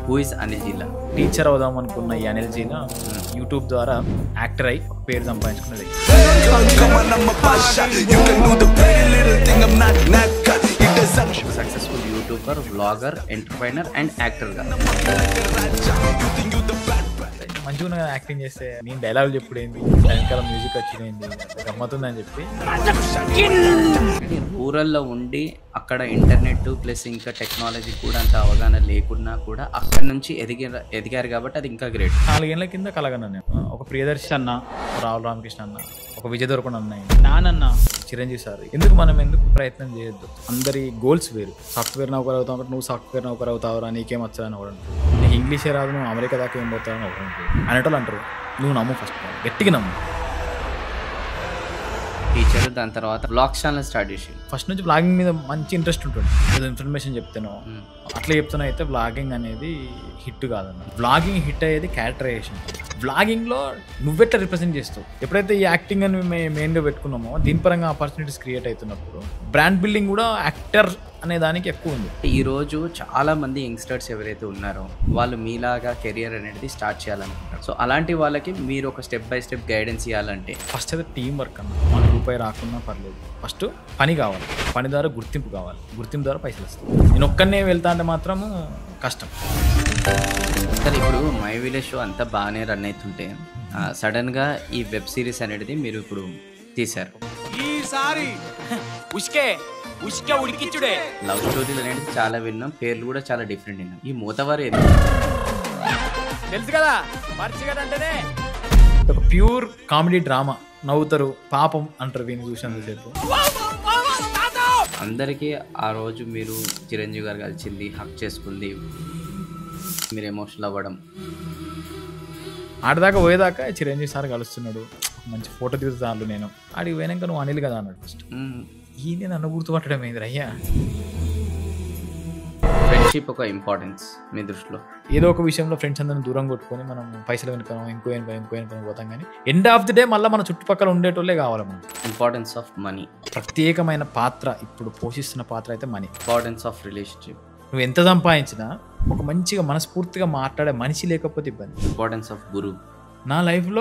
Who is Anil జిల్లా? Teacher అవుదాం అనుకున్న ఈ అనిల్ జీనా యూట్యూబ్ ద్వారా యాక్టర్ అయి ఒక పేరు సంపాదించుకున్నది. Successful YouTuber, vlogger, entrepreneur and యాక్టర్గా. మంచిగా యాక్టింగ్ చేస్తే నేను డైలాగులు చెప్పుడేంది, సాయంకాలం మ్యూజిక్ వచ్చింది, గమ్మతుందని చెప్పి. రూరల్లో ఉండి అక్కడ ఇంటర్నెట్ ప్లస్ ఇంకా టెక్నాలజీ కూడా అంత అవగాహన లేకున్నా కూడా అక్కడ నుంచి ఎదిగారు కాబట్టి అది ఇంకా గ్రేట్. 4 ఏళ్ల కింద కలగన్నా నేను ఒక ప్రియదర్శి అన్న, రావుల రామకృష్ణ అన్న, ఒక విజయ్ దొరకొండ అన్నయ్య, నానన్న, చిరంజీవి సార్. ఎందుకు ప్రయత్నం చేయొద్దు? అందరి గోల్స్ వేరు. సాఫ్ట్వేర్ నౌకర్ అవుతావు అంటే నువ్వు సాఫ్ట్వేర్ నౌకర్ అవుతావురా, నీకేం వచ్చాదని ఒకడు అంటారు. నీకు ఇంగ్లీషే రాదు, నువ్వు అమెరికా దాకా ఏం పోతావని ఒకడు అంటారు. అనేటోళ్ళు అంటారు. నువ్వు నమ్ము, ఫస్ట్ గట్టిగా నమ్ము. టీచర్ దాని తర్వాత బ్లాగ్ ఛానల్ స్టార్ట్ చేసి ఫస్ట్ నుంచి బ్లాగింగ్ మీద మంచి ఇంట్రెస్ట్ ఉంటుంది. ఏదో ఇన్ఫర్మేషన్ చెప్తాను అట్లా చెప్తున్నా అయితే బ్లాగింగ్ అనేది హిట్ కాదన్న. బ్లాగింగ్ హిట్ అయ్యేది క్యారెక్టరైజేషన్. బ్లాగింగ్లో నువ్వెట్లా రిప్రజెంట్ చేస్తావు. ఎప్పుడైతే ఈ యాక్టింగ్ అని మెయిన్గా పెట్టుకున్నామో దీని పరంగా ఆపర్చునిటీస్ క్రియేట్ అవుతున్నప్పుడు బ్రాండ్ బిల్డింగ్ కూడా యాక్టర్ అనే దానికి ఎక్కువ ఉంది. ఈరోజు చాలా మంది యంగ్స్టర్స్ ఎవరైతే ఉన్నారో వాళ్ళు మీలాగా కెరియర్ అనేది స్టార్ట్ చేయాలనుకుంటారు. సో అలాంటి వాళ్ళకి మీరు ఒక స్టెప్ బై స్టెప్ గైడెన్స్ ఇవ్వాలంటే ఫస్ట్ అయితే టీం వర్క్ అన్న. మన రూపాయి రాకున్నా పర్లేదు, ఫస్ట్ పని కావాలి. పని ద్వారా గుర్తింపు కావాలి, గుర్తింపు ద్వారా పైసలు వస్తాయి. నేను ఒక్కనే వెళ్తా అంటే మాత్రము కష్టం. సరే, ఇప్పుడు మై విలేజ్ షో అంతా బాగానే రన్ అవుతుంటే సడన్గా ఈ వెబ్ సిరీస్ అనేది మీరు ఇప్పుడు తీశారు. లవ్ స్టోరీలు అనేది చాలా విన్నాం, పేర్లు కూడా చాలా డిఫరెంట్ విన్నాం. ఈ మూతవారు ఏది తెలుసు కదా, అంటేనే ఒక ప్యూర్ కామెడీ డ్రామా. నవ్వుతారు, పాపం అంటారు వీని చూసినంత సేపు. అందరికీ ఆ రోజు మీరు చిరంజీవి గారు కలిసింది, హక్ చేసుకుంది, మీరు ఎమోషనల్ అవ్వడం, ఆడదాకా పోయేదాకా చిరంజీవి సార్ కలుస్తున్నాడు, మంచి ఫోటో దిగుతాను. నేను ఆడికి పోయినాక నువ్వు అనిల్ కదా అన్నాడు. ఫస్ట్ ఈయన నన్ను గుర్తుపట్టడం ఏంది అయ్యా. ఫ్రెండ్షిప్ ఒక ఇంపార్టెన్స్ మీ దృష్టిలో? ఏదో ఒక విషయంలో ఫ్రెండ్స్ అందరిని దూరం కొట్టుకొని మనం పైసలు వెనుకను ఇంకో పోతాం, కానీ ఎండ్ ఆఫ్ ది డే మళ్ళీ మన చుట్టుపక్కల ఉండేటోళ్ళే కావాలి మనం. ఇంపార్టెన్స్ ఆఫ్ మనీ, ప్రత్యేకమైన పాత్ర ఇప్పుడు పోషిస్తున్న పాత్ర అయితే మనీ. ఇంపార్టెన్స్ ఆఫ్ రిలేషన్షిప్, నువ్వు ఎంత సంపాదించినా ఒక మంచిగా మనస్ఫూర్తిగా మాట్లాడే మనిషి లేకపోతే ఇబ్బంది. ఇంపార్టెన్స్ ఆఫ్ గురువు. నా లైఫ్లో